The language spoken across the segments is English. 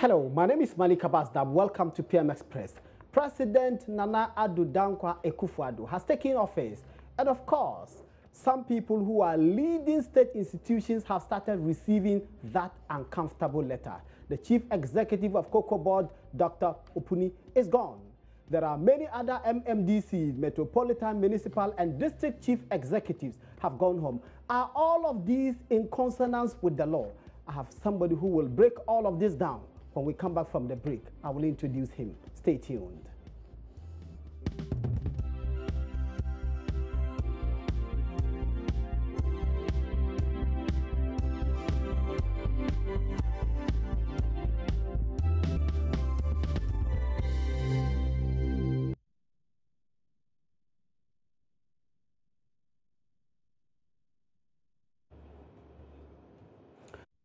Hello, my name is Malika Basdab. Welcome to PM Express. President Nana Addo Dankwa Akufo-Addo has taken office, and of course, some people who are leading state institutions have started receiving that uncomfortable letter. The chief executive of Cocoa Board, Dr. Opuni, is gone. There are many other MMDC, metropolitan, municipal, and district chief executives have gone home. Are all of these in consonance with the law? I have somebody who will break all of this down. When we come back from the break, I will introduce him. Stay tuned.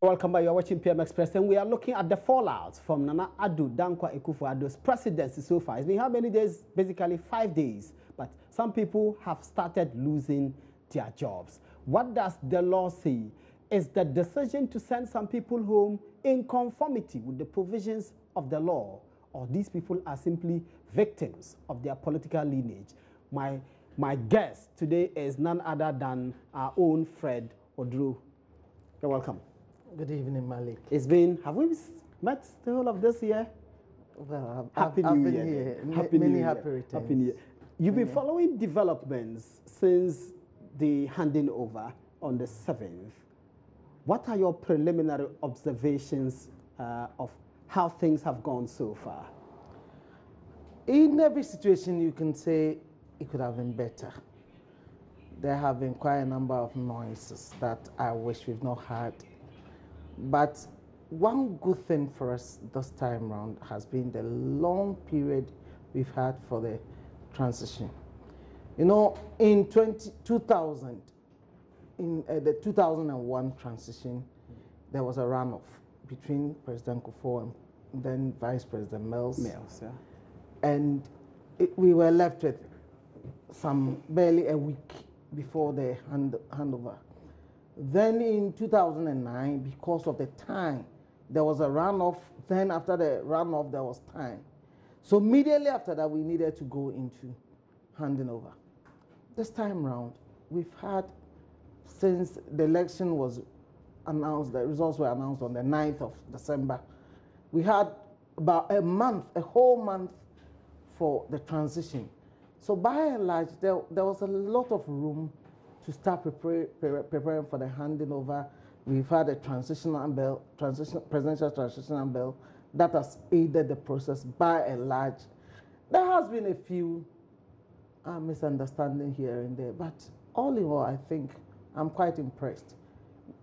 Welcome back. You are watching PM Express, and we are looking at the fallout from Nana Addo Dankwa Akufo-Addo's presidency so far. It's been how many days? Basically 5 days. But some people have started losing their jobs. What does the law say? Is the decision to send some people home in conformity with the provisions of the law, or these people are simply victims of their political lineage? My guest today is none other than our own Fred Odru. You're welcome. Good evening, Malik. It's been, have we met the whole of this year? Well, Happy I've New been Year. here. Happy Many New happy Year. returns. Happy New Year. You've been following developments since the handing over on the 7th. What are your preliminary observations of how things have gone so far? In every situation, you can say it could have been better. There have been quite a number of noises that I wish we've not had. But one good thing for us this time around has been the long period we've had for the transition. You know, in 2000, in the 2001 transition, there was a runoff between President Kufuor and then Vice President Mills. Yeah. And we were left with barely a week before the handover. Then in 2009, because of the time, there was a runoff. Then after the runoff, there was time. So immediately after that, we needed to go into handing over. This time round, we've had, since the election was announced, the results were announced on the 9th of December, we had about a month, a whole month for the transition. So by and large, there was a lot of room to start preparing for the handing over. We've had a presidential transitional bill that has aided the process by and large. There has been a few misunderstandings here and there, but all in all, I think I'm quite impressed.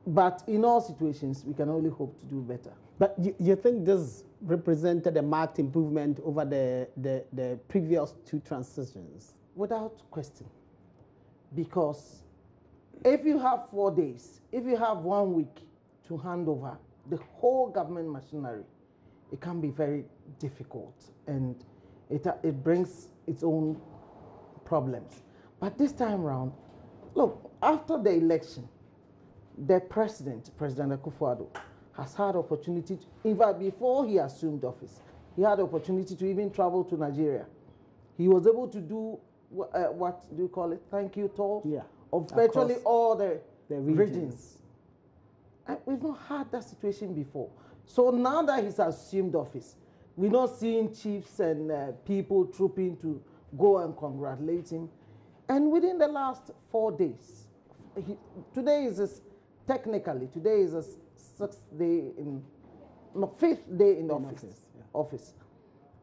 But in all situations, we can only hope to do better. But you think this represented a marked improvement over the previous two transitions? Without question. Because if you have 4 days, if you have 1 week to hand over the whole government machinery, it can be very difficult, and it brings its own problems. But this time around, look, after the election, the President Akufo-Addo, has had opportunity to, in fact, before he assumed office, he had the opportunity to even travel to Nigeria. He was able to do, what do you call it, thank you tours? Yeah. Of virtually all the regions. And we've not had that situation before. So now that he's assumed office, we're not seeing chiefs and people trooping to go and congratulate him. And within the last 4 days, today is his 6th day in, no, 5th day in office.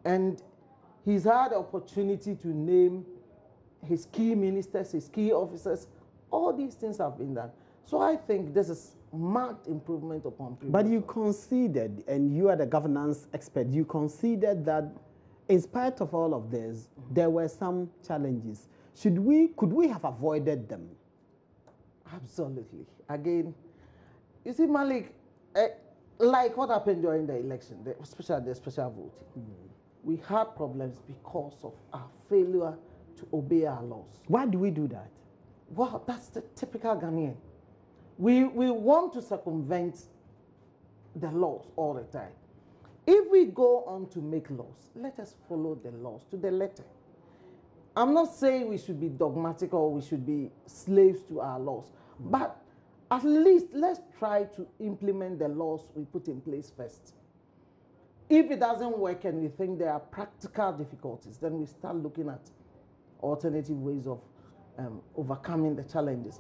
And he's had the opportunity to name his key ministers, his key officers. All these things have been done. So I think this is marked improvement upon previous. But you conceded, and you are the governance expert, you conceded that in spite of all of this, there were some challenges. Could we have avoided them? Absolutely. Again, you see, Malik, like what happened during the election, especially the special voting, we had problems because of our failure to obey our laws. Why do we do that? Well, that's the typical Ghanaian. We want to circumvent the laws all the time. If we go on to make laws, let us follow the laws to the letter. I'm not saying we should be dogmatic or we should be slaves to our laws, but at least let's try to implement the laws we put in place first. If it doesn't work and we think there are practical difficulties, then we start looking at alternative ways of overcoming the challenges.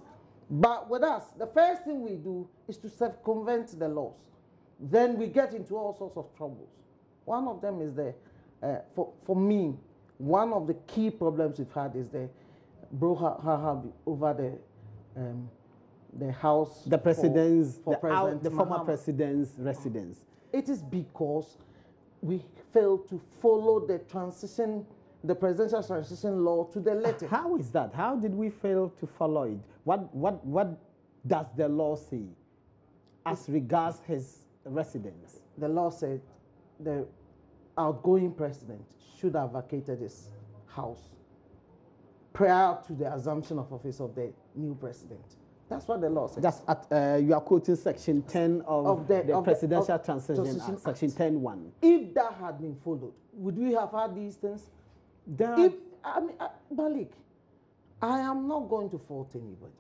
But with us, the first thing we do is to circumvent the laws. Then we get into all sorts of troubles. One of them is for me, one of the key problems we've had is the brouhaha over the house. The president's, the former president's residence. It is because we failed to follow the presidential transition law to the letter. How is that? How did we fail to follow it? What does the law say as regards his residence? The law said the outgoing president should have vacated his house prior to the assumption of office of the new president. That's what the law says. That's at, you are quoting Section 10 of the Presidential Transition Act, Section 10(1). If that had been followed, would we have had these things? Malik, I am not going to fault anybody.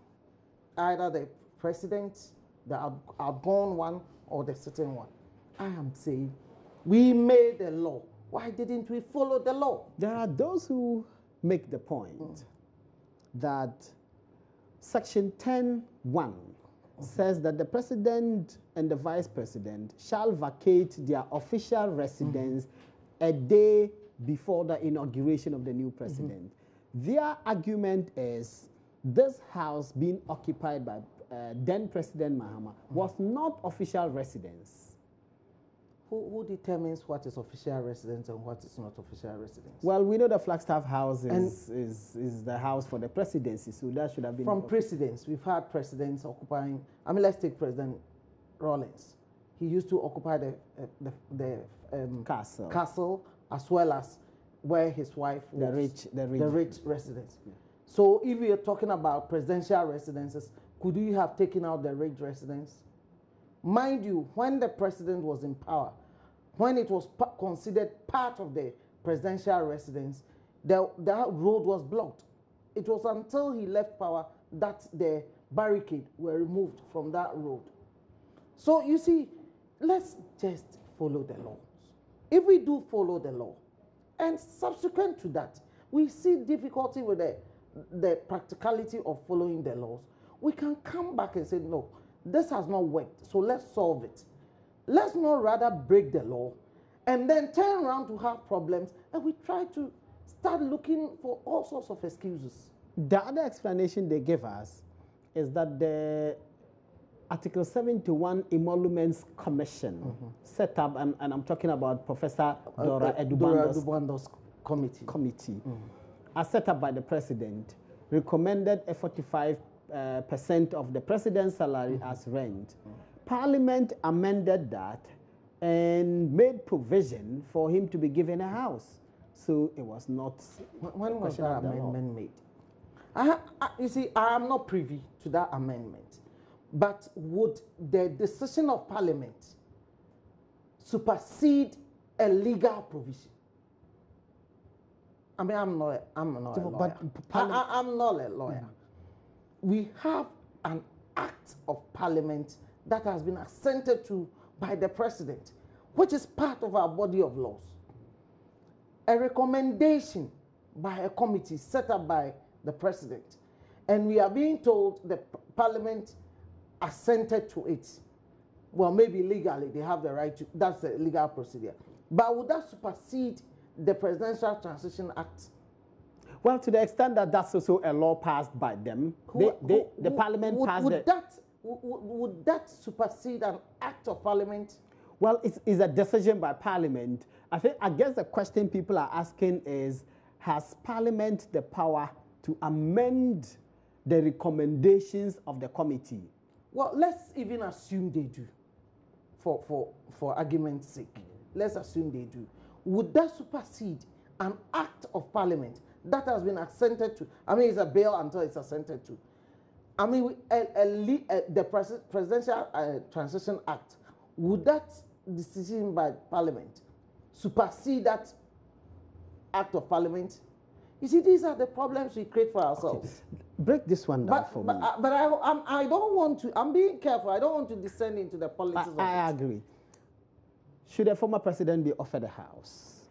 Either the president, the outgone one, or the sitting one. I am saying we made the law. Why didn't we follow the law? There are those who make the point that Section 10(1) says that the president and the vice president shall vacate their official residence a day before the inauguration of the new president. Their argument is this house being occupied by then President Mahama was not official residence. Who determines what is official residence and what is not official residence? Well, we know the Flagstaff House is the house for the presidency, so that should have been... From precedents, we've had presidents occupying... let's take President Rawlings. He used to occupy the castle as well as where his wife was. The rich residence. Yeah. So if we are talking about presidential residences, could we have taken out the rich residence? Mind you, when the president was in power, when it was considered part of the presidential residence, that road was blocked. It was until he left power that the barricade were removed from that road. So you see, let's just follow the laws. If we do follow the law, and subsequent to that, we see difficulty with the practicality of following the laws, we can come back and say, no, this has not worked, so let's solve it. Let's not rather break the law and then turn around to have problems, and we try to start looking for all sorts of excuses. The other explanation they give us is that the Article 71 Emoluments Commission set up, and I'm talking about Professor Dora Edubando's committee, as set up by the president, recommended a 45% of the president's salary as rent. Parliament amended that and made provision for him to be given a house. So it was not... When was that amendment made? You see, I am not privy to that amendment. But would the decision of Parliament supersede a legal provision? I'm not a lawyer. I'm not a lawyer. We have an act of Parliament that has been assented to by the president, which is part of our body of laws. A recommendation by a committee set up by the president, and we are being told the Parliament assented to it. Well, maybe legally they have the right to, that's a legal procedure. But would that supersede the Presidential Transition Act? Well, to the extent that that's also a law passed by them, the Parliament passed it. Would that supersede an act of Parliament? Well, it's a decision by Parliament. I guess the question people are asking is, has Parliament the power to amend the recommendations of the committee? Well, let's even assume they do, for argument's sake. Let's assume they do. Would that supersede an act of Parliament that has been assented to? It's a bill until it's assented to. The Presidential Transition Act, would that decision by Parliament supersede that act of Parliament? You see, these are the problems we create for ourselves. Okay. Break this one down for me. But I don't want to, I'm being careful. I don't want to descend into the politics of it. I agree. Should a former president be offered a house?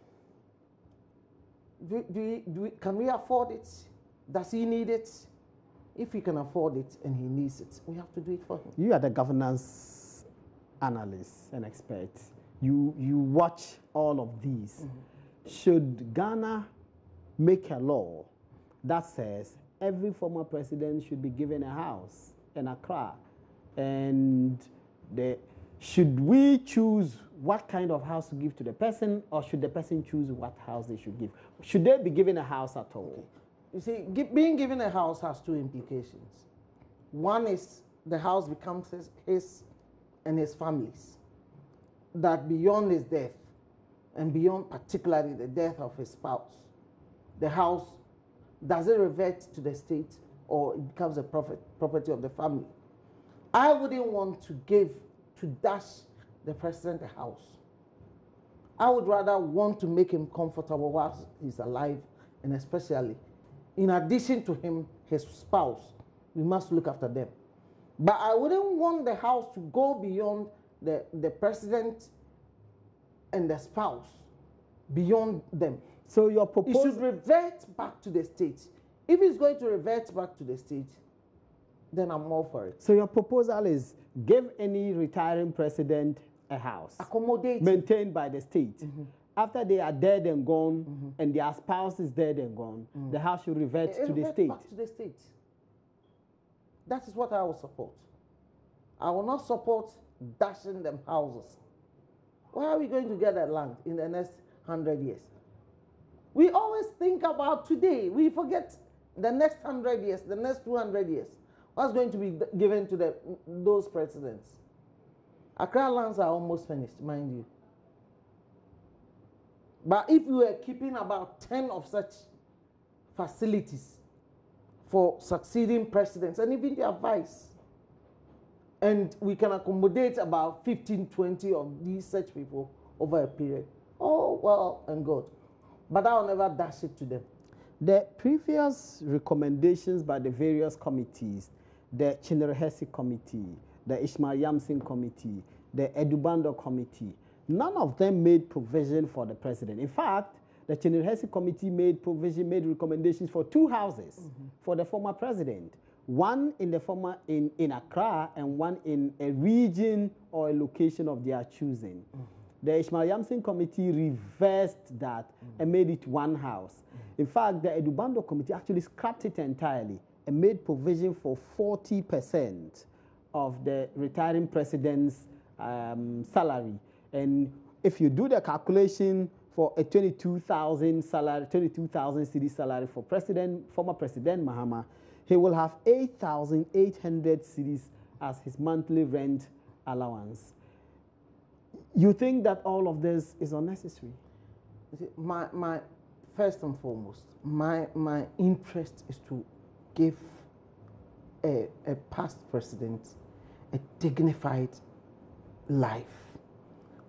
Can we afford it? Does he need it? If he can afford it and he needs it, we have to do it for him. You are the governance analyst and expert. You watch all of these. Mm-hmm. Should Ghana make a law that says every former president should be given a house in Accra? And should we choose what kind of house to give to the person, or should the person choose what house they should give? Should they be given a house at all? You see, being given a house has two implications. One is the house becomes his and his family's. That beyond his death, and beyond particularly the death of his spouse, the house, does it revert to the state or it becomes a property of the family? I wouldn't want to dash the president a house. I would rather want to make him comfortable while he's alive, and especially, in addition to him, his spouse, we must look after them. But I wouldn't want the house to go beyond the president and the spouse, beyond them. So your proposal... It should revert back to the state. If it's going to revert back to the state, then I'm all for it. So your proposal is give any retiring president a house. Accommodate. Maintained by the state. Mm-hmm. After they are dead and gone, mm-hmm. and their spouse is dead and gone, mm-hmm. the house should revert to the state. Back to the state. That is what I will support. I will not support dashing them houses. Where are we going to get that land in the next 100 years? We always think about today. We forget the next 100 years, the next 200 years. What's going to be given to those presidents? Accra lands are almost finished, mind you. But if we were keeping about 10 of such facilities for succeeding presidents and even their vice, and we can accommodate about 15, 20 of these such people over a period, oh, well and good. But I will never dash it to them. The previous recommendations by the various committees, the Chinerehesi Committee, the Ishmael Yamson Committee, the Edubando Committee, none of them made provision for the president. In fact, the Chinerehesi Committee made recommendations for 2 houses mm-hmm. for the former president. One in Accra and one in a region or a location of their choosing. Mm-hmm. The Ishmael Yamson Committee reversed that and made it 1 house. In fact, the Edubando Committee actually scrapped it entirely and made provision for 40% of the retiring president's salary. And if you do the calculation for a 22,000 cedi salary for former President Mahama, he will have 8,800 cedis as his monthly rent allowance. You think that all of this is unnecessary? My first and foremost, my interest is to give a past president a dignified life,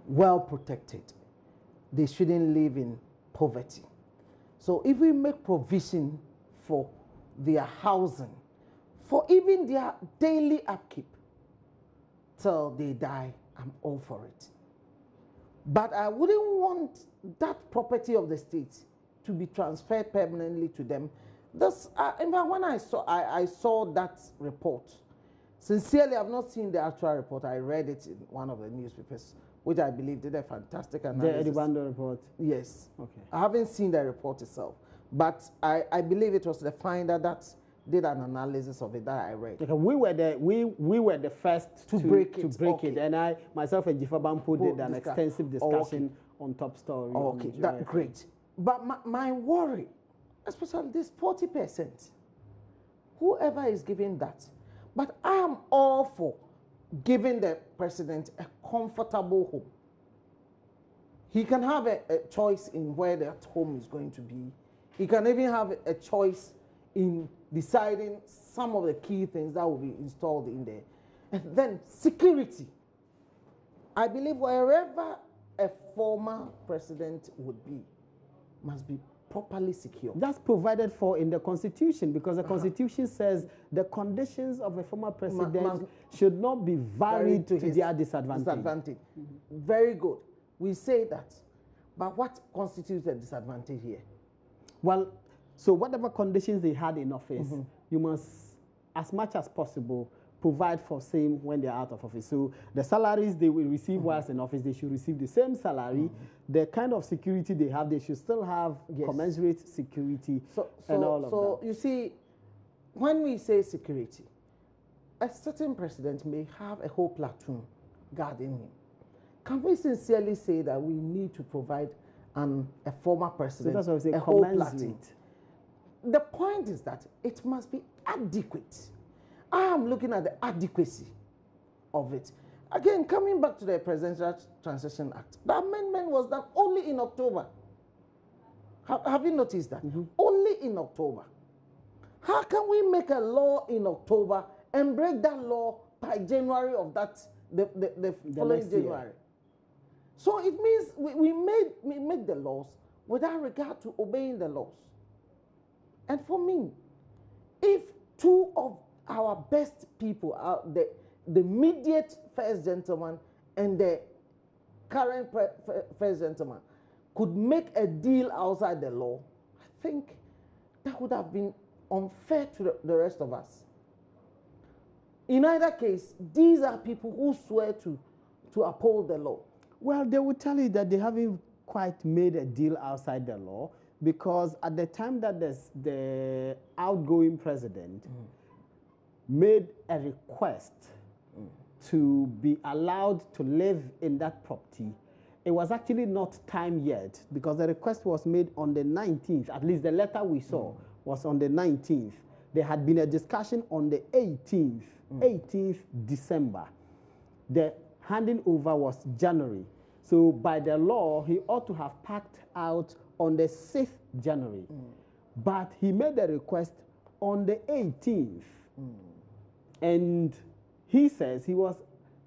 well protected. They shouldn't live in poverty. So if we make provision for their housing, for even their daily upkeep till they die, I'm all for it. But I wouldn't want that property of the state to be transferred permanently to them. This, in fact, when I saw that report, sincerely, I've not seen the actual report. I read it in one of the newspapers, which I believe did a fantastic analysis. The Edubando report? Yes. Okay. I haven't seen the report itself, but I believe it was the finder that did an analysis of it that I read. Okay, we were the first to break it. Okay. And I myself and Jifa Bampo did an extensive discussion on Top Story. Okay, that's great. But my worry, especially this 40%, whoever is giving that, but I am all for giving the president a comfortable home. He can have a choice in where that home is going to be. He can even have a choice in deciding some of the key things that will be installed in there. And then security. I believe wherever a former president would be, must be properly secure. That's provided for in the Constitution, because the Constitution says the conditions of a former president should not be varied to their disadvantage. Very good. We say that. But what constitutes a disadvantage here? Well, so whatever conditions they had in office, you must, as much as possible, provide for same when they're out of office. So the salaries they will receive whilst in office, they should receive the same salary. The kind of security they have, they should still have commensurate security and all of that. So you see, when we say security, a certain president may have a whole platoon guarding him. Can we sincerely say that we need to provide a former president so that's what I say, a whole platoon? The point is that it must be adequate. I am looking at the adequacy of it. Again, coming back to the Presidential Transition Act, the amendment was done only in October. Have you noticed that? Only in October. How can we make a law in October and break that law by January of the following January? So it means we make the laws without regard to obeying the laws. And for me, if two of our best people are the immediate first gentleman and the current first gentleman could make a deal outside the law, I think that would have been unfair to the rest of us. In either case, these are people who swear to uphold the law. Well, they will tell you that they haven't quite made a deal outside the law, because at the time that the outgoing president made a request to be allowed to live in that property, it was actually not time yet, because the request was made on the 19th. At least the letter we saw was on the 19th. There had been a discussion on the 18th December. The handing over was January. So by the law, he ought to have packed out on the 6th January. But he made the request on the 18th. And he says he was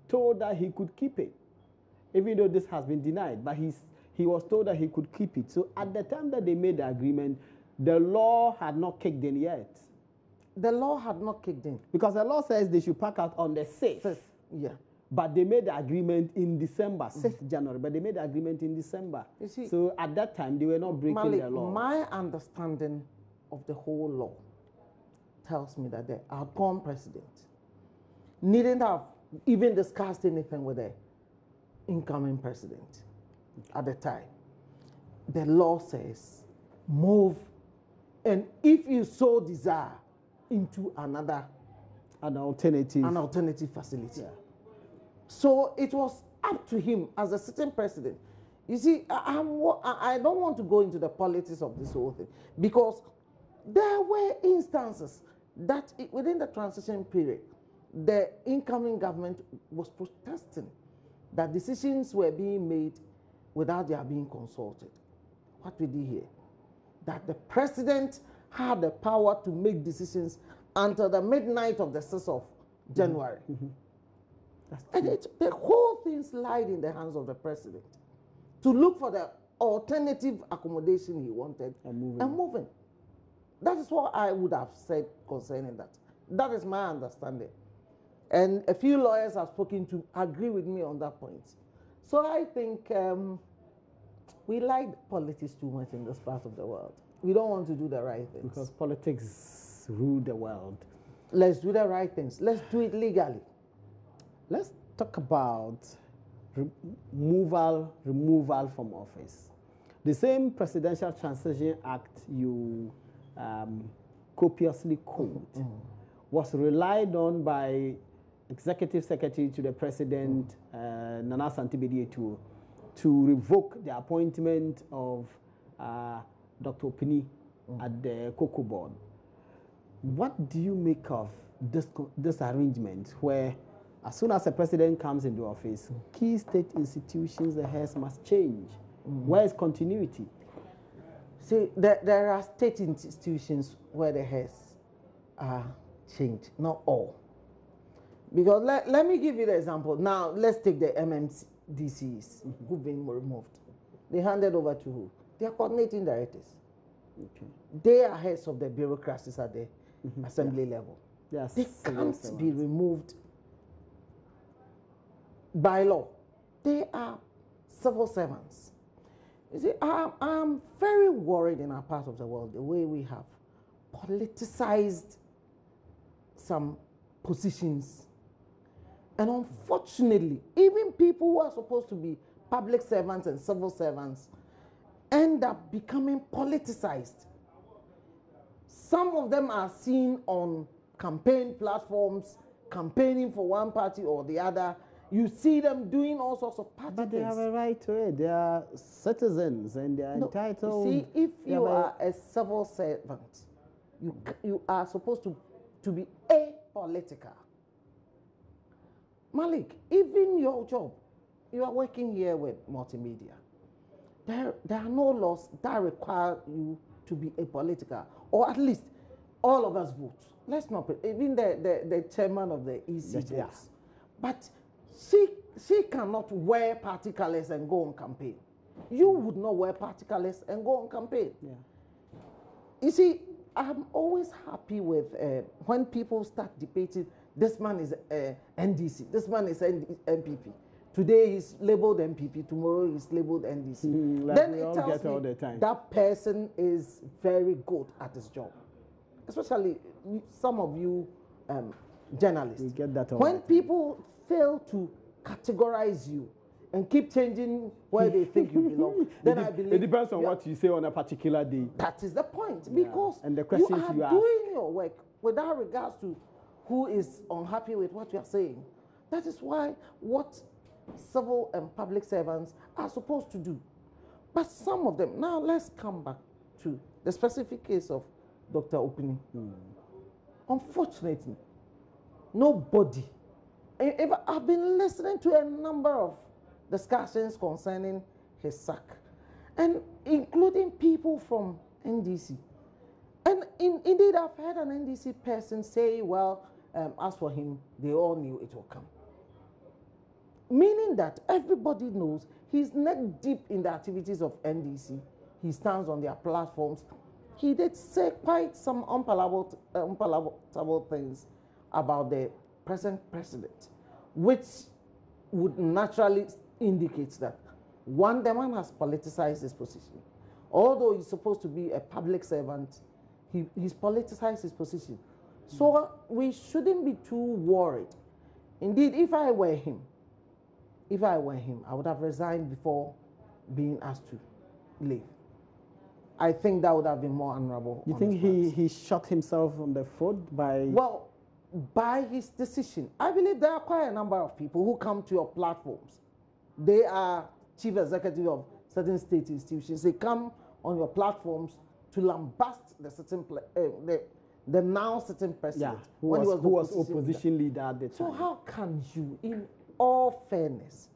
told that he could keep it, even though this has been denied. But he was told that he could keep it. So at the time that they made the agreement, the law had not kicked in yet. The law had not kicked in. Because the law says they should pack out on the 6th. Yeah. But they made the agreement in December, 6th January, but they made the agreement in December. You see, so at that time, they were not breaking the law. My understanding of the whole law tells me that the outgoing president needn't have even discussed anything with the incoming president at the time. The law says, move, and if you so desire, into an alternative facility. Yeah. So it was up to him as a sitting president. You see, I don't want to go into the politics of this whole thing, because there were instances that within the transition period, the incoming government was protesting that decisions were being made without their being consulted. What did he hear? That the president had the power to make decisions until the midnight of the 6th of January. And the whole thing lied in the hands of the president to look for the alternative accommodation he wanted and moving. That is what I would have said concerning that. That is my understanding. And a few lawyers I've spoken to agree with me on that point. So I think we like politics too much in this part of the world. We don't want to do the right things. Because politics rule the world. Let's do the right things. Let's do it legally. Let's talk about removal from office. The same Presidential Transition Act you copiously quote was relied on by Executive Secretary to the President, Nana Santi-Bediatu, to revoke the appointment of Dr. Opini at the Cocoa Board. What do you make of this arrangement where, as soon as a president comes into office, key state institutions, the heads must change? Where is continuity? See, there are state institutions where the heads are changed, not all. Because let me give you the example. Now, let's take the DCs who've been removed. They handed over to who? They are coordinating directors. Okay. They are heads of the bureaucracies at the assembly level. Yes. They can't be removed by law. They are civil servants. You see, I'm very worried in our part of the world the way we have politicized some positions. And unfortunately, even people who are supposed to be public servants and civil servants end up becoming politicized. Some of them are seen on campaign platforms, campaigning for one party or the other. You see them doing all sorts of party But they things. have a right to it. They are citizens and they are entitled. You see, if you are a civil servant, you are supposed to be apolitical. Malik, even your job, you are working here with multimedia. There are no laws that require you to be apolitical, or at least all of us vote. Let's not, even the chairman of the EC votes. But she cannot wear party colors and go on campaign. You would not wear party colors and go on campaign. Yeah. You see, I'm always happy with when people start debating, this man is NDC, this man is MPP. Today he's labeled MPP, tomorrow he's labeled NDC. Like then it tells me all the time. That person is very good at his job. Especially some of you journalists. We get that all when people fail to categorize you and keep changing where they think you belong, then I believe it depends on what you say on a particular day. That is the point, because and the questions you are doing your work without regards to who is unhappy with what you are saying. That is why what civil and public servants are supposed to do. But some of them, now let's come back to the specific case of Dr. Opini. Unfortunately, nobody, I've been listening to a number of discussions concerning his sack, and including people from NDC. And indeed, I've heard an NDC person say, well, as for him, they all knew it will come. Meaning that everybody knows he's neck deep in the activities of NDC. He stands on their platforms. He did say quite some unpalatable things about the present president, which would naturally indicate that, one, the man has politicized his position. Although he's supposed to be a public servant, he's politicized his position. So we shouldn't be too worried. Indeed, if I were him, I would have resigned before being asked to leave. I think that would have been more honorable. You think he shot himself on the foot by... Well, by his decision. I believe there are quite a number of people who come to your platforms. They are chief executive of certain state institutions. They come on your platforms to lambast the certain the now certain president, who was opposition leader at the time. So how can you, in all fairness,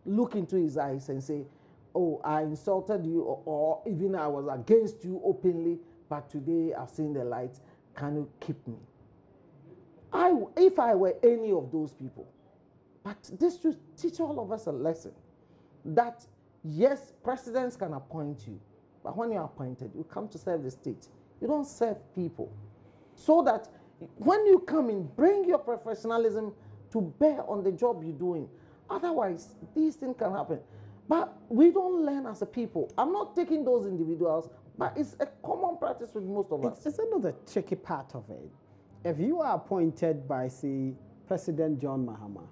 look into his eyes and say, oh, I insulted you, or even I was against you openly, but today I've seen the light, can you keep me? If I were any of those people, but this should teach all of us a lesson, that yes, presidents can appoint you, but when you're appointed, you come to serve the state. You don't serve people. So that when you come in, bring your professionalism to bear on the job you're doing. Otherwise, these things can happen. But we don't learn as a people. I'm not taking those individuals, but it's a common practice with most of us. It's another tricky part of it. If you are appointed by, say, President John Mahama,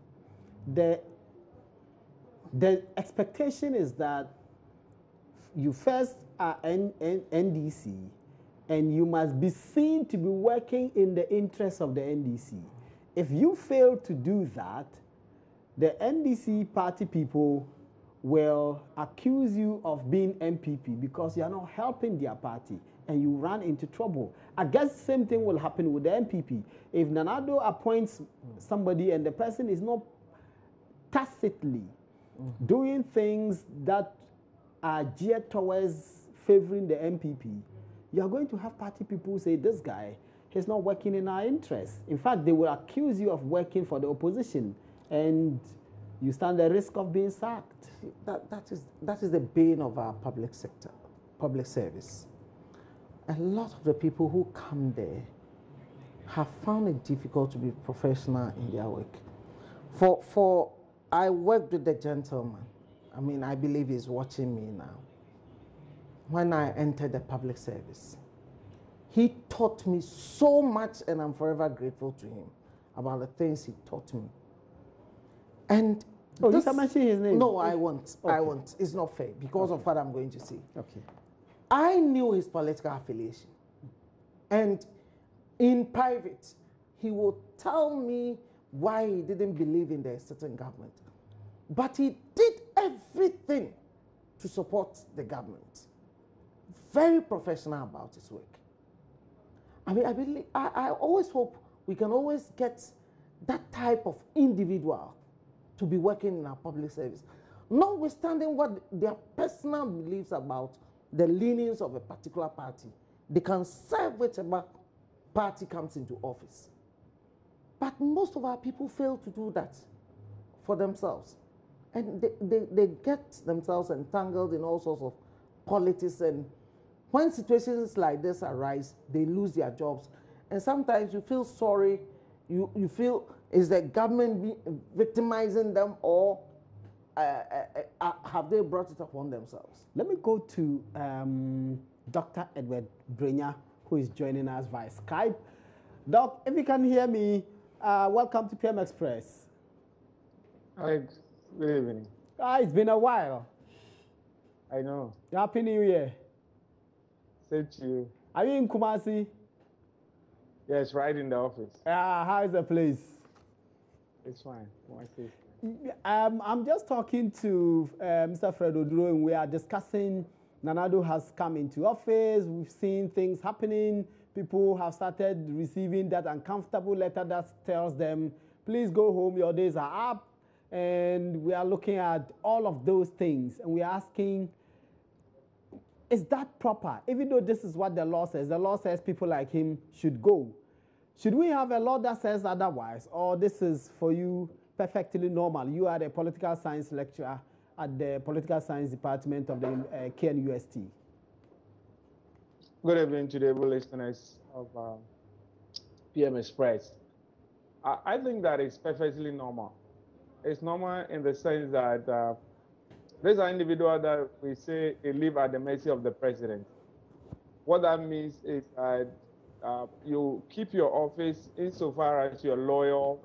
the expectation is that you first are NDC, and you must be seen to be working in the interests of the NDC. If you fail to do that, the NDC party people will accuse you of being MPP because you are not helping their party and you run into trouble. I guess the same thing will happen with the MPP. If Nanado appoints somebody and the person is not tacitly doing things that are geared towards favoring the MPP, you are going to have party people say, this guy, he's not working in our interests. In fact, they will accuse you of working for the opposition. And you stand the risk of being sacked. That is the bane of our public sector, public service. A lot of the people who come there have found it difficult to be professional in their work. I worked with the gentleman. I mean, I believe he's watching me now. When I entered the public service, he taught me so much, and I'm forever grateful to him about the things he taught me. And you can mention his name. No, I won't. Okay. I won't. It's not fair because of what I'm going to say. Okay. I knew his political affiliation, and in private, he would tell me why he didn't believe in the certain government, but he did everything to support the government. Very professional about his work. I mean, I always hope we can always get that type of individual to be working in our public service, notwithstanding what their personal beliefs about the leanings of a particular party. They can serve whichever party comes into office. But most of our people fail to do that for themselves. And they get themselves entangled in all sorts of politics, and when situations like this arise, they lose their jobs. And sometimes you feel sorry, you feel, is the government victimizing them, or have they brought it upon themselves? Let me go to Dr. Edward Brenya, who is joining us via Skype. Doc, if you can hear me, welcome to PM Express. Hi, good evening. It's been a while. I know. Happy New Year. Same to you. Are you in Kumasi? Yes, right in the office. How is the place? It's fine. Kumasi. I'm just talking to Mr. Fred Oduro, and we are discussing Nanado has come into office. We've seen things happening. People have started receiving that uncomfortable letter that tells them, please go home, your days are up. And we are looking at all of those things, and we are asking, is that proper? Even though this is what the law says people like him should go. Should we have a law that says otherwise, or this is for you perfectly normal? You are a political science lecturer at the political science department of the KNUST. Good evening to the able listeners of PM Express. I think that is perfectly normal. It's normal in the sense that these are individuals that we say they live at the mercy of the president. What that means is that you keep your office insofar as you're loyal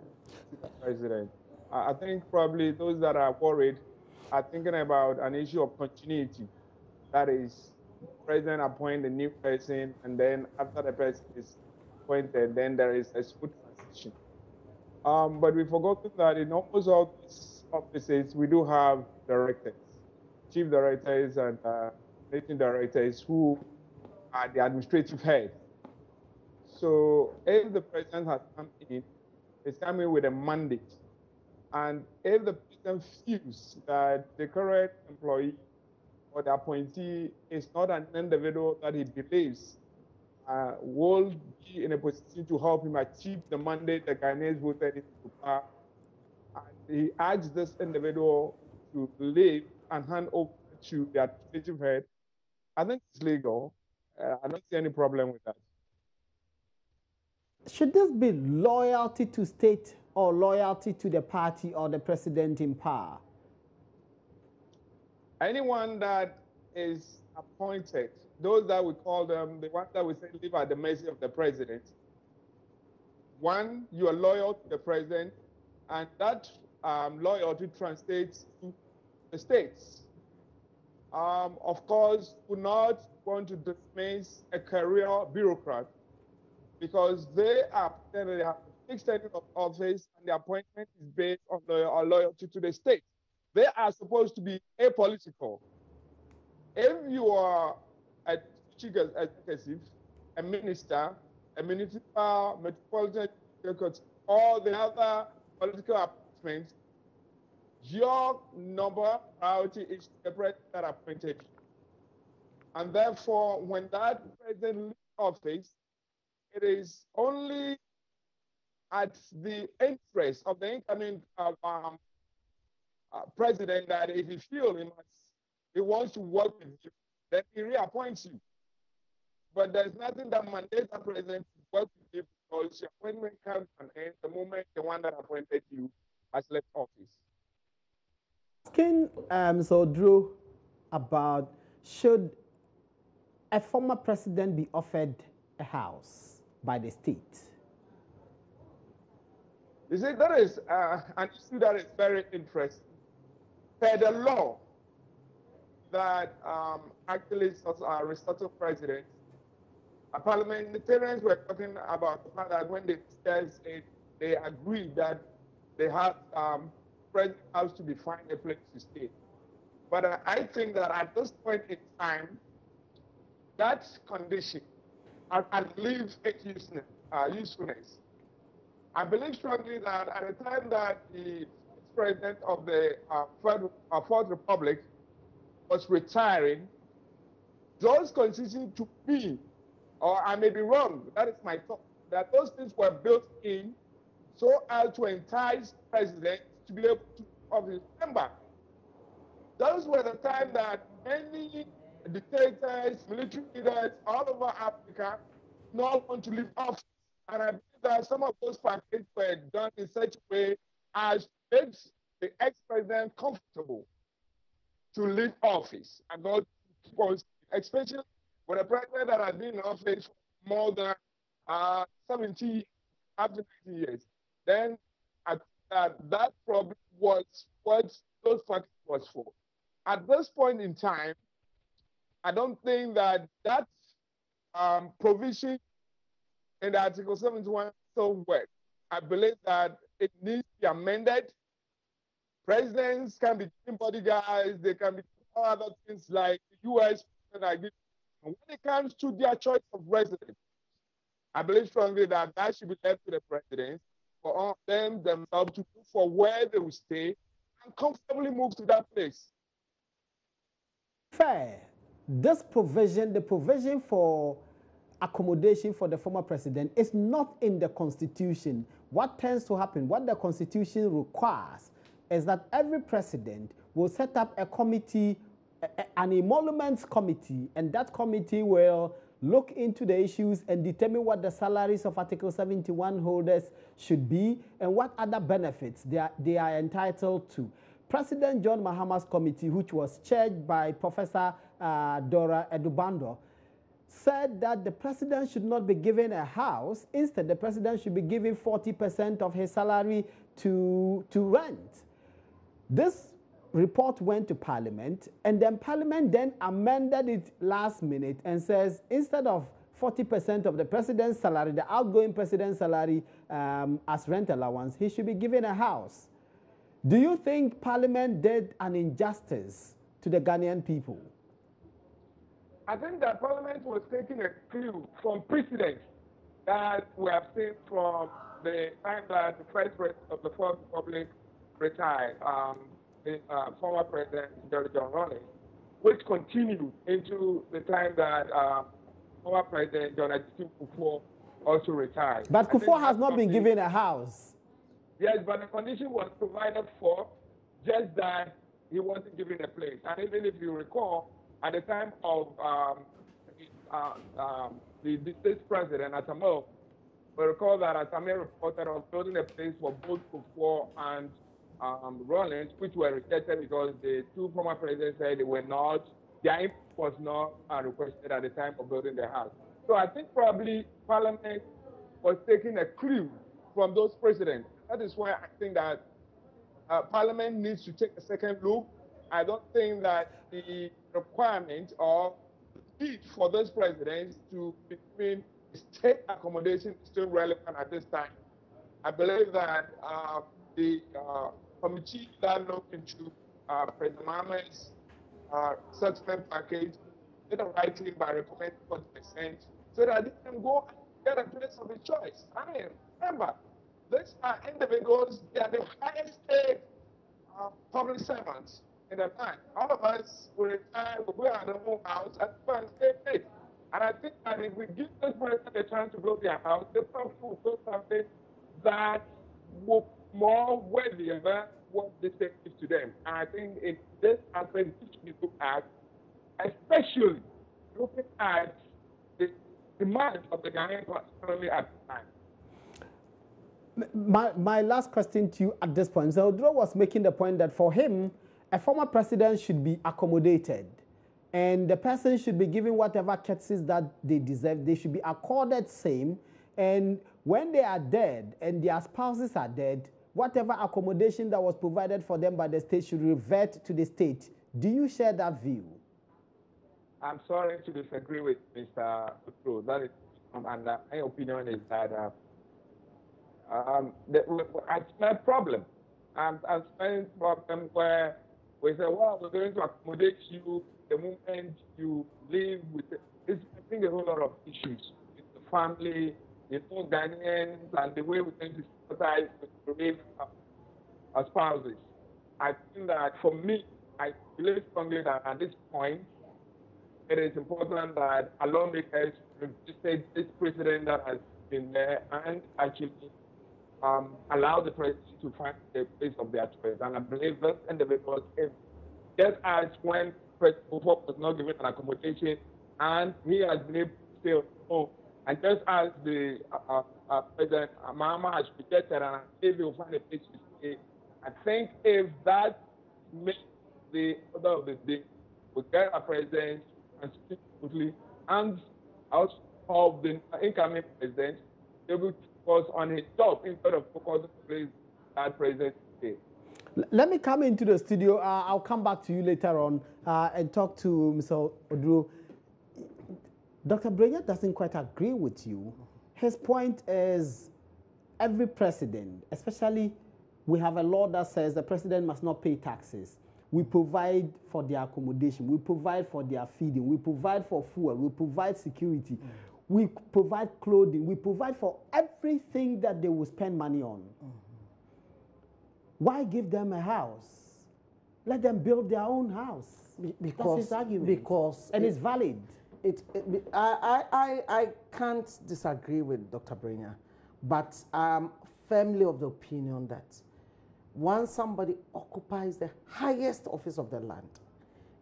to the president. I think probably those that are worried are thinking about an issue of continuity. That is, the president appoint a new person, and then after the person is appointed, then there is a smooth transition. But we've forgotten that in almost all these offices, we do have directors, chief directors and managing directors who are the administrative head. So if the president has come in, he's coming with a mandate. And if the president feels that the current employee or the appointee is not an individual that he believes will be in a position to help him achieve the mandate the Ghanaians voted into power, and he urged this individual to leave and hand over to the administrative head, I think it's legal. I don't see any problem with that. Should this be loyalty to state or loyalty to the party or the president in power? Anyone that is appointed, those that we call them, the ones that we say live at the mercy of the president, one, you are loyal to the president, and that loyalty translates to the states. Of course, we not want to dismiss a career bureaucrat because they have a fixed tenure of office, and the appointment is based on loyalty to the state. They are supposed to be apolitical. If you are a chief executive, a minister, a municipal, metropolitan executive, or the other political appointments, your number priority is the president that appointed you. And therefore, when that president leaves office, it is only at the interest of the incoming president that if he feels he wants to work with you, then he reappoints you. But there's nothing that mandates a president to work with you because your appointment comes to an end the moment the one that appointed you has left office. Asking Drew about should a former president be offered a house by the state? You see, that is an issue that is very interesting. Per the law that actually restored president, parliamentarians were talking about the fact that when they discussed it, they agreed that they have president house to be found a place to stay. But I think that at this point in time, that condition, I leave its usefulness. I believe strongly that at the time that the president of the Fourth Republic was retiring, those constituted to be, or I may be wrong, that is my thought, that those things were built in so as to entice presidents to be able to office. Remember, those were the time that many dictators, military leaders all over Africa not want to leave office. And I believe that some of those packages were done in such a way as makes the ex-president comfortable to leave office and not keep on, especially with a president that has been in office for more than 70, up to 90 years. Then that probably was what those packages was for. At this point in time, I don't think that provision in the Article 71 still works. I believe that it needs to be amended. Presidents can be given bodyguards, they can be all other things like the U.S. And when it comes to their choice of residence, I believe strongly that should be left to the president for them themselves to look for where they will stay and comfortably move to that place. Fair. This provision, the provision for accommodation for the former president, is not in the Constitution. What tends to happen, what the Constitution requires, is that every president will set up a committee, an emoluments committee, and that committee will look into the issues and determine what the salaries of Article 71 holders should be and what other benefits they are entitled to. President John Mahama's committee, which was chaired by Professor Dora Edubando, said that the president should not be given a house. Instead, the president should be given 40% of his salary to rent. This report went to Parliament, and then Parliament then amended it last minute and says instead of 40% of the president's salary, the outgoing president's salary as rent allowance, he should be given a house. Do you think Parliament did an injustice to the Ghanaian people? I think that Parliament was taking a clue from precedents that we have seen from the time that the first president of the Fourth Republic retired, the former president John Rawlings, which continued into the time that former president John Ajito Kufuor also retired. But Kufuor has not been given a house. Yes, but the condition was provided for, just that he wasn't given a place. And even if you recall, at the time of the state president, Atamil, we recall that Atamil reported on building a place for both Kufuor and Rawlings, which were rejected because the two former presidents said they were not, their input was not requested at the time of building the house. So I think probably Parliament was taking a clue from those presidents. That is why I think that Parliament needs to take a second look. I don't think that the requirement or need for those presidents to be given state accommodation is still relevant at this time. I believe that the committee that looked into President Mahama's settlement package did the right thing by recommending 40% so that they can go and get a place of their choice. I mean, remember, these are individuals, they are the highest paid public servants in the time. All of us will retire, will go out of our own house and go and stay paid. And I think that if we give this person a chance to build their house, they will build something that will more worthy what the state gives to them. And I think this aspect we should be looked at, especially looking at the demand of the Ghanaian economy at the time. My last question to you at this point. So Odro was making the point that for him, a former president should be accommodated. And the person should be given whatever courtesies that they deserve. They should be accorded same. And when they are dead and their spouses are dead, whatever accommodation that was provided for them by the state should revert to the state. Do you share that view? I'm sorry to disagree with Mr. Odro. That is, and my opinion is that I smell a problem. I smell a problem where we say, well, we're going to accommodate you the moment you live with it. It's, I think, a whole lot of issues with the family, Ghanaians, and the way we're going to sympathize with bereaved spouses. I think that for me, I believe strongly that at this point, it is important that our lawmakers revisit this precedent that has been there and actually allow the president to find the place of their choice. And I believe that individuals, just as when President Buford was not given an accommodation and he has been able to stay at home, and just as the President Mahama has rejected and if he will find a place to stay, I think if that makes the order of the day, we get a president and speak smoothly, and also of the incoming president, able to focus on his job instead of focusing on that president today. Let me come into the studio. I'll come back to you later on and talk to Mr. Odro. Dr. Brenya doesn't quite agree with you. His point is every president, especially we have a law that says the president must not pay taxes. We provide for their accommodation. We provide for their feeding. We provide for fuel. We provide security. We provide clothing. We provide for everything that they will spend money on. Why give them a house? Let them build their own house. That's his argument. And it's valid. I can't disagree with Dr. Brenya, but I'm firmly of the opinion that once somebody occupies the highest office of the land,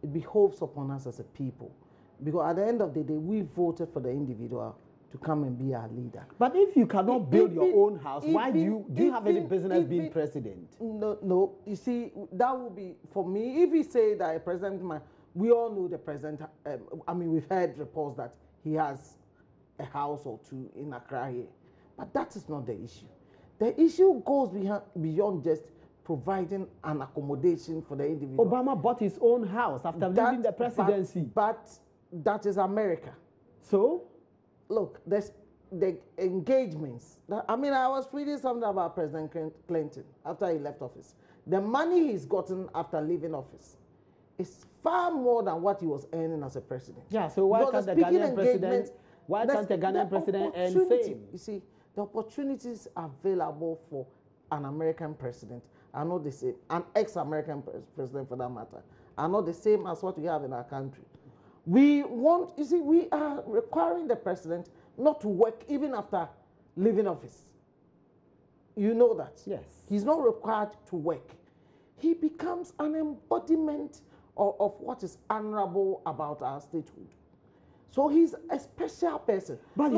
it behoves upon us as a people. Because at the end of the day, we voted for the individual to come and be our leader. But if you cannot build your own house, why do you have any business being president? No. You see, that would be, for me, if we say that a president, we all know the president, I mean, we've heard reports that he has a house or two in Accra here. But that is not the issue. The issue goes beyond just providing an accommodation for the individual. Obama bought his own house after leaving the presidency. But that is America. So? Look, there's the engagements. I mean, I was reading something about President Clinton after he left office. The money he's gotten after leaving office is far more than what he was earning as a president. Yeah, so why can't the Ghanaian president, earn the same? You see, the opportunities available for an American president are not the same, an ex-American president for that matter, are not the same as what we have in our country. We are requiring the president not to work even after leaving office. You know that. Yes. He's not required to work. He becomes an embodiment of what is honorable about our statehood. So he's a special person. But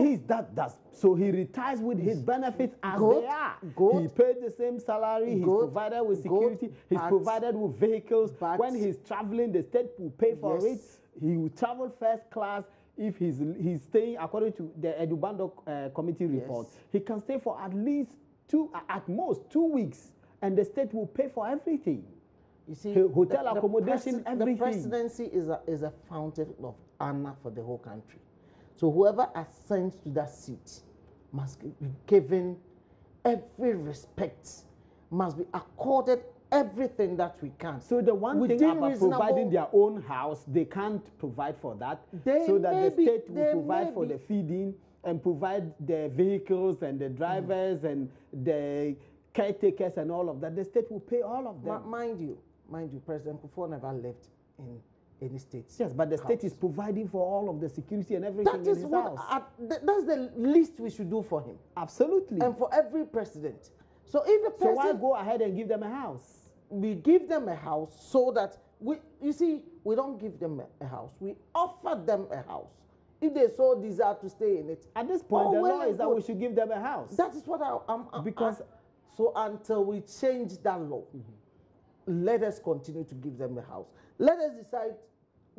so he retires with his benefits as they are. He paid the same salary, he's provided with security, he's provided with vehicles. When he's traveling, the state will pay for it. He will travel first class. If he's staying, according to the Edubando committee report, he can stay for at most 2 weeks, and the state will pay for everything. You see, hotel accommodation, everything. The presidency is a fountain of honor for the whole country. So whoever ascends to that seat must be given every respect, must be accorded everything that we can. So the one thing about providing their own house, they can't provide for that, so that the state will provide for the feeding and provide the vehicles and the drivers and the caretakers and all of that. The state will pay all of them. Mind you, President Buford never lived in any states. Yes, but the state is providing for all of the security and everything in his house. That's the least we should do for him. Absolutely. And for every president. So if the president... So why go ahead and give them a house? we give them a house so that you see, we don't give them a house. We offer them a house. If they so desire to stay in it. At this point, the law is that we should give them a house. That is what because so until we change that law, let us continue to give them a house. Let us decide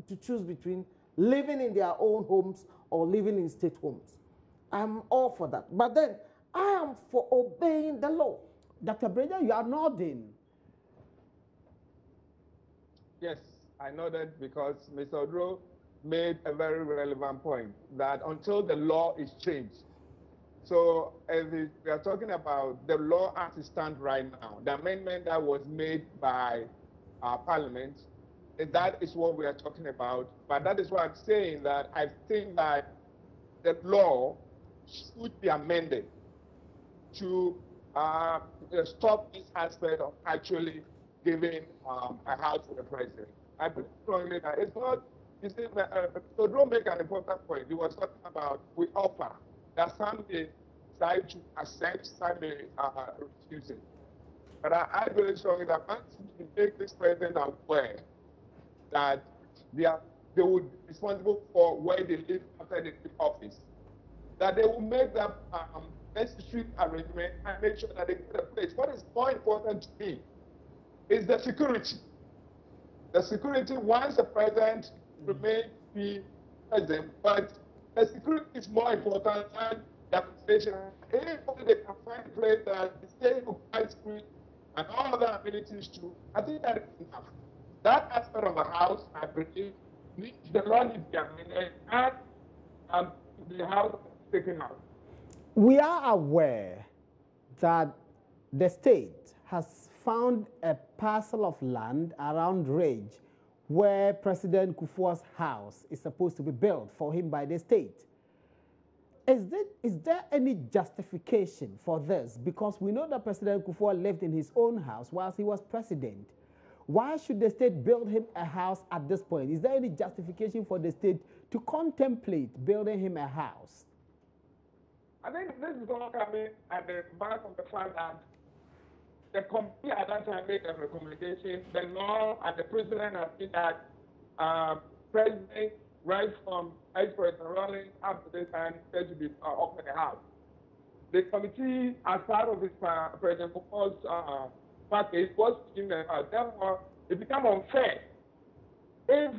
to choose between living in their own homes or living in state homes. I'm all for that. But then I am for obeying the law. Dr. Bridger, you are nodding. Yes, I nodded because Mr. Odro made a very relevant point that until the law is changed. So as we are talking about the law as it stands right now, the amendment that was made by our Parliament, that is what we are talking about. But that is why I'm saying that I think that the law should be amended to stop this aspect of actually giving a house to the president. I believe strongly that it's not, you see, so don't make an important point. He was talking about we offer that some may decide to accept, some may refuse it. But I believe strongly that once you make this president aware that they would be responsible for where they live after they leave office, that they will make that necessary arrangement and make sure that they get a place. What is more important to me is the security. The security, once the president remains the president, but the security is more important than the administration. If they can find a place that the state will provide security and all other amenities too, I think that is enough. That aspect of the house, I believe, the law needs to be amended and the house taken out. We are aware that the state has found a parcel of land around Rage where President Kufuor's house is supposed to be built for him by the state. Is there any justification for this? Because we know that President Kufuor lived in his own house whilst he was president. Why should the state build him a house at this point? Is there any justification for the state to contemplate building him a house? I think this is all coming at the back of the fact that the committee at that time made a recommendation. The law and the president has seen that president, right from ex-president Rawlings up to this time, said to be offered a house. The committee, as part of his President Kufuor's package, was given a house. Therefore, it became unfair if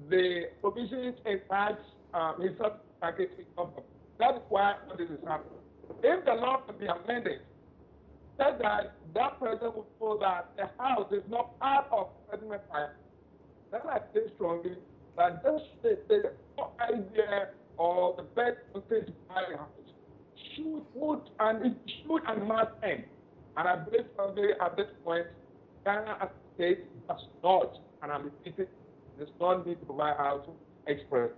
the provisions in that his package is not. That is why this is happening. If the law can be amended, said that president will know that the house is not part of president plan, then I say strongly that this the idea or the best way to buy a house should and must end. And I believe strongly at this point, Ghana as a state does not, and I'm repeating, does not need to buy a house express.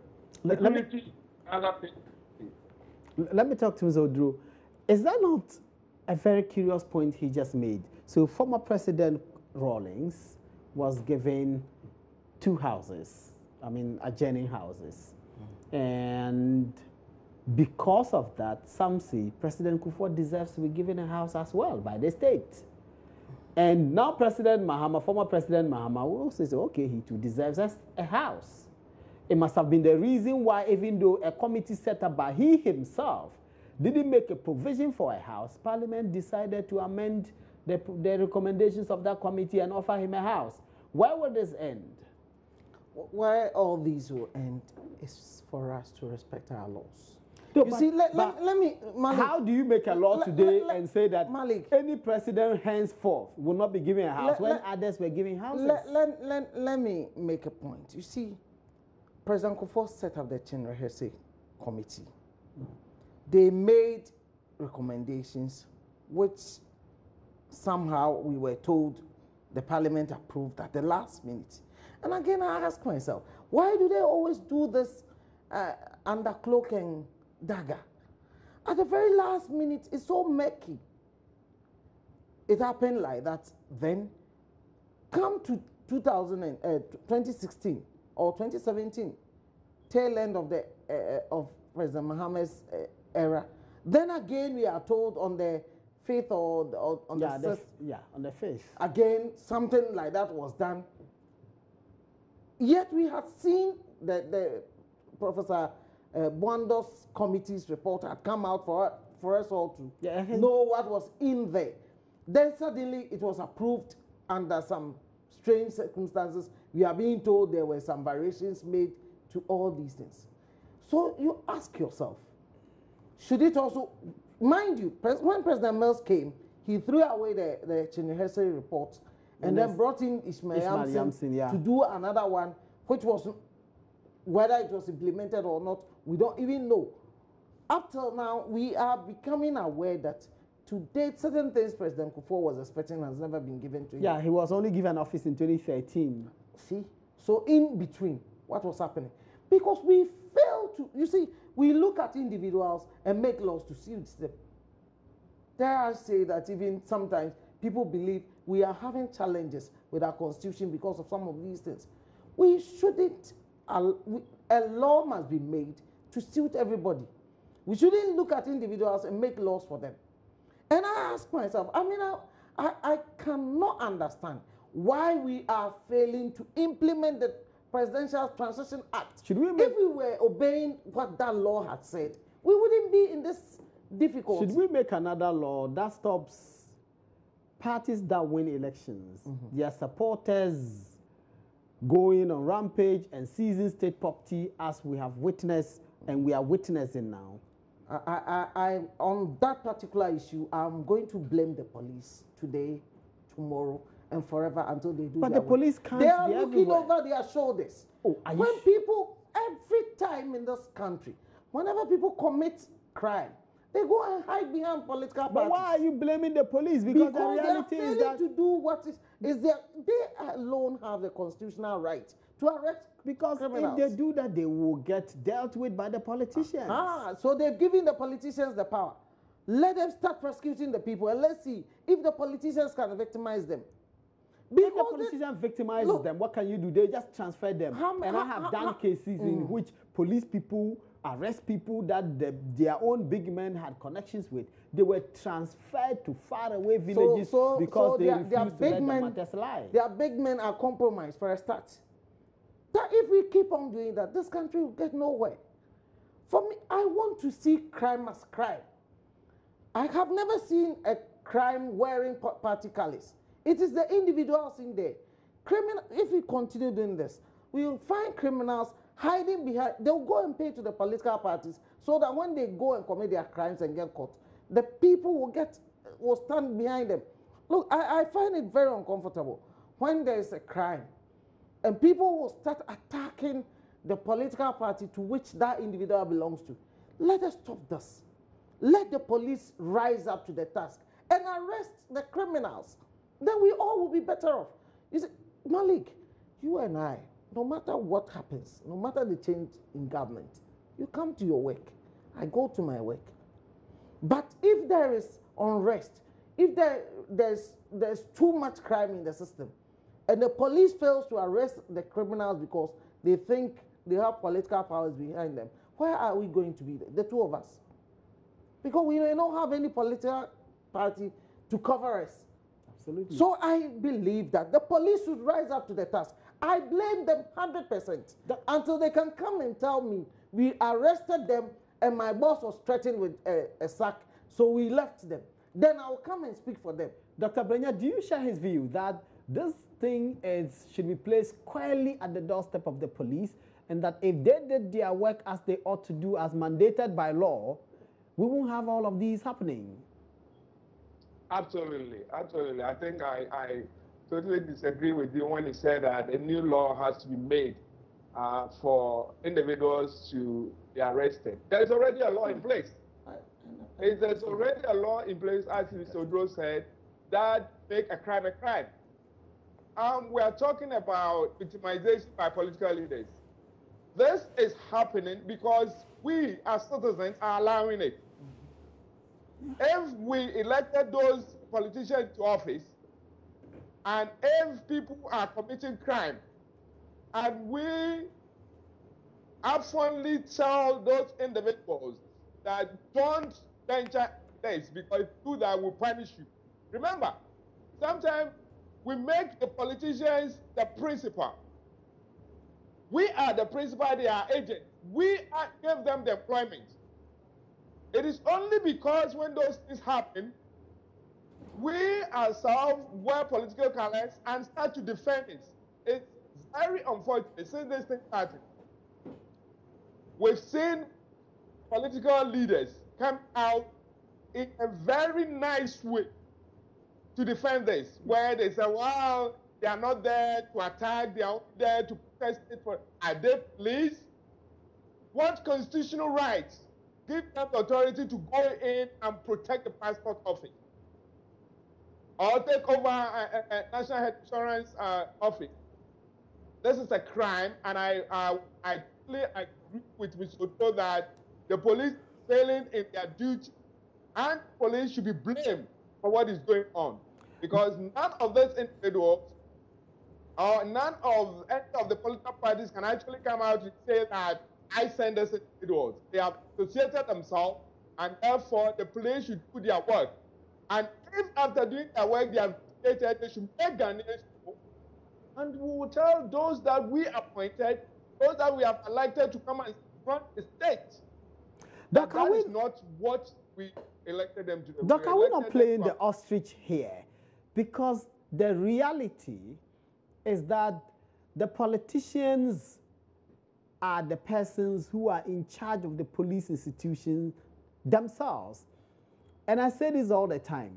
Let me talk to Mr. Odro. Is that not a very curious point he just made? So former President Rawlings was given 2 houses, adjoining houses. And because of that, some say President Kufuor deserves to be given a house as well by the state. And now former President Mahama will also say, okay, he too deserves a house. It must have been the reason why, even though a committee set up by he himself didn't make a provision for a house, Parliament decided to amend the recommendations of that committee and offer him a house. Where will this end? Where all these will end is for us to respect our laws. No, you see, let me, Malik, how do you make a law today and say that Malik, any president henceforth will not be given a house when others were giving houses? Let me make a point. You see, President Kufuor set up the Chinrahese committee. They made recommendations which somehow we were told the Parliament approved at the last minute. And again, I ask myself, why do they always do this under cloak and dagger? At the very last minute, it's so murky. It happened like that. Then, come to 2016 or 2017, tail end of the of President Mohammed's era. Then again, we are told on the faith or on Yeah, the on the face. again, something like that was done. Yet we had seen the Professor Bwando's committee's report had come out for us all to know what was in there. Then suddenly it was approved under some strange circumstances. We are being told there were some variations made to all these things. So you ask yourself, should it also, mind you, when President Mills came, he threw away the Chinehese report and then brought in Ishmael Yamson to do another one, which was, whether it was implemented or not, we don't even know. Up till now, we are becoming aware that to date, certain things President Kufuor was expecting has never been given to him. Yeah, he was only given office in 2013. See? So in between, what was happening? Because we fail to, you see, we look at individuals and make laws to suit them. Dare I say that even sometimes people believe we are having challenges with our constitution because of some of these things. We shouldn't, a law must be made to suit everybody. We shouldn't look at individuals and make laws for them. And I ask myself, I mean, I cannot understand why we are failing to implement the Presidential Transition Act. If we were obeying what that law had said, we wouldn't be in this difficulty. Should we make another law that stops parties that win elections, their supporters going on rampage and seizing state property as we have witnessed and we are witnessing now? On that particular issue, I'm going to blame the police today, tomorrow, and forever until they do. But the police can't be everywhere. They are looking over their shoulders. Oh, when people, every time in this country, whenever people commit crime, they go and hide behind political parties. But why are you blaming the police? Because the reality they are is failing that to do what is there. They alone have the constitutional right to arrest. Because criminals. if they do that, they will get dealt with by the politicians. So they've given the politicians the power. Let them start prosecuting the people, and let's see if the politicians can victimize them. Because if the politician victimizes them, what can you do? They just transfer them. And I have done cases in which police people arrest people that their own big men had connections with. They were transferred to faraway villages because they refused to let the matters lie. Their big men are compromised for a start. That if we keep on doing that, this country will get nowhere. For me, I want to see crime as crime. I have never seen a crime wearing party colors. It is the individuals in there. If we continue doing this, we will find criminals hiding behind. They'll go and pay to the political parties so that when they go and commit their crimes and get caught, the people will stand behind them. Look, I find it very uncomfortable when there is a crime and people will start attacking the political party to which that individual belongs to. Let us stop this. Let the police rise up to the task and arrest the criminals. Then we all will be better off. You see, Malik, you and I, no matter what happens, no matter the change in government, you come to your work. I go to my work. But if there is unrest, if there's too much crime in the system, and the police fails to arrest the criminals because they think they have political powers behind them, where are we going to be there? The two of us. Because we may not have any political party to cover us. Absolutely. So I believe that the police should rise up to the task. I blame them 100% until they can come and tell me we arrested them and my boss was threatened with a sack, so we left them. Then I'll come and speak for them. Dr. Brenya, do you share his view that this thing should be placed squarely at the doorstep of the police, and that if they did their work as they ought to do, as mandated by law, we won't have all of these happening? Absolutely, absolutely. I think I totally disagree with you when you said that a new law has to be made for individuals to be arrested. There's already a law in place. There's already a law in place, as Mr. Odro said, that make a crime a crime. We are talking about victimization by political leaders. This is happening because we as citizens are allowing it. If we elected those politicians to office, and if people are committing crime, and we absolutely tell those individuals that don't venture days, because if you do that, we'll punish you. Remember, sometimes we make the politicians the principal. We are the principal, they are agents. We give them the employment. It is only because when those things happen, we ourselves wear political colors and start to defend it. It's very unfortunate since this thing started. We've seen political leaders come out in a very nice way to defend this, where they say, well, they are not there to attack, they are there to protest it for. Are they police? What constitutional rights give them the authority to go in and protect the passport office? Or take over a national health insurance office? This is a crime, and I totally agree with Mr. Otto that the police failing in their duty, and police should be blamed for what is going on, because none of these individuals or none of any of the political parties can actually come out and say that I send these individuals. They have associated themselves, and therefore the police should do their work. And if after doing their work they have stated, they should make Ghanaians know, and we will tell those that we appointed, those that we have elected to come and run the state, that is not what we elected them to do. Doc, are we not playing the ostrich here? Because the reality is that the politicians are the persons who are in charge of the police institutions themselves. And I say this all the time.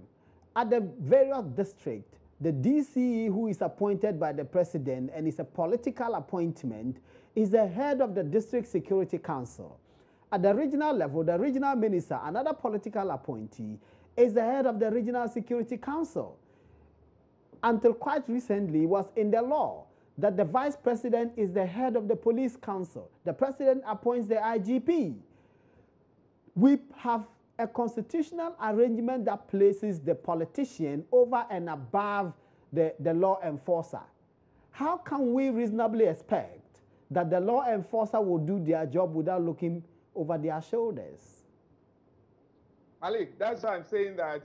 At the various districts, the DCE, who is appointed by the president and is a political appointment, is the head of the District Security Council. At the regional level, the regional minister, another political appointee, is the head of the Regional Security Council. Until quite recently, it was in the law that the vice president is the head of the police council. The president appoints the IGP. We have a constitutional arrangement that places the politician over and above the law enforcer. How can we reasonably expect that the law enforcer will do their job without looking over their shoulders? Malik, that's why I'm saying that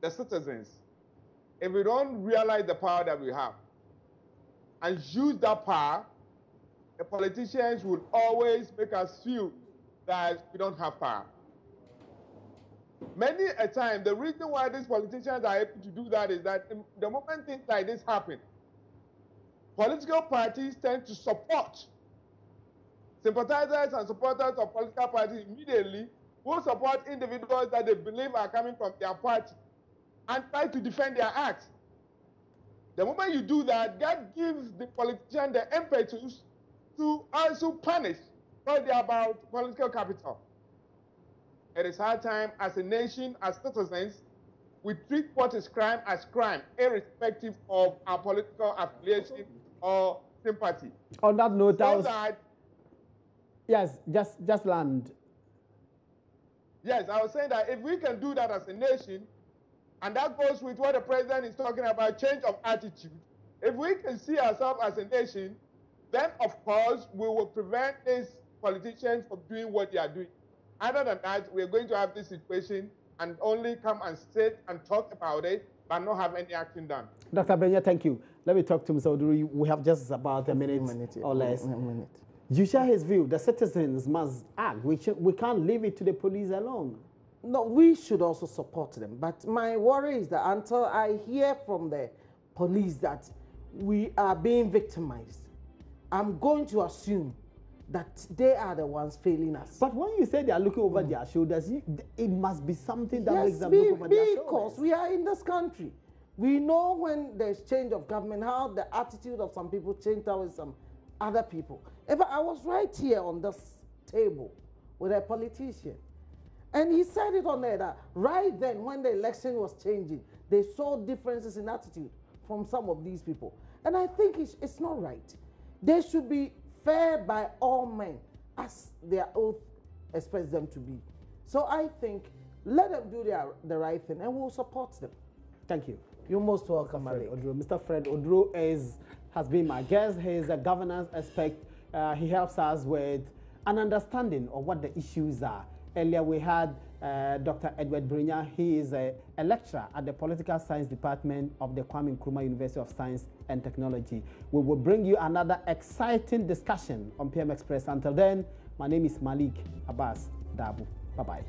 the citizens, if we don't realize the power that we have and use that power, the politicians will always make us feel that we don't have power. Many a time, the reason why these politicians are able to do that is that the moment things like this happen, political parties tend to support sympathizers and supporters of political parties immediately will support individuals that they believe are coming from their party and try to defend their acts. The moment you do that, that gives the politician the impetus to also punish, because they are about political capital. It is high time as a nation, as citizens, we treat what is crime as crime, irrespective of our political affiliation or sympathy. On that note, Yes, just land. Yes, I was saying that if we can do that as a nation, and that goes with what the president is talking about, change of attitude. If we can see ourselves as a nation, then of course we will prevent these politicians from doing what they are doing. Other than that, we're going to have this situation and only come and sit and talk about it, but not have any action done. Dr. Benya, thank you. Let me talk to Mr. Oduru. We have just about a minute or less. A minute. You share his view. The citizens must act. We can't leave it to the police alone. No, we should also support them. But my worry is that until I hear from the police that we are being victimized, I'm going to assume that they are the ones failing us. But when you say they are looking over their shoulders, it must be something that makes them look over their shoulders. Because we are in this country. We know when there's change of government, how the attitude of some people change towards some other people. If I was right here on this table with a politician, and he said it on there that right then when the election was changing, they saw differences in attitude from some of these people. And I think it's not right. They should be fair by all men as their oath expects them to be. So I think let them do the right thing and we'll support them. Thank you. You're most welcome, Malik. Mr. Fred Oduro has been my guest. He is a governance expert. He helps us with an understanding of what the issues are. Earlier we had Dr. Edward Brinya. He is a lecturer at the Political Science Department of the Kwame Nkrumah University of Science and Technology. We will bring you another exciting discussion on PM Express. Until then, my name is Malik Abbas Dabu. Bye-bye.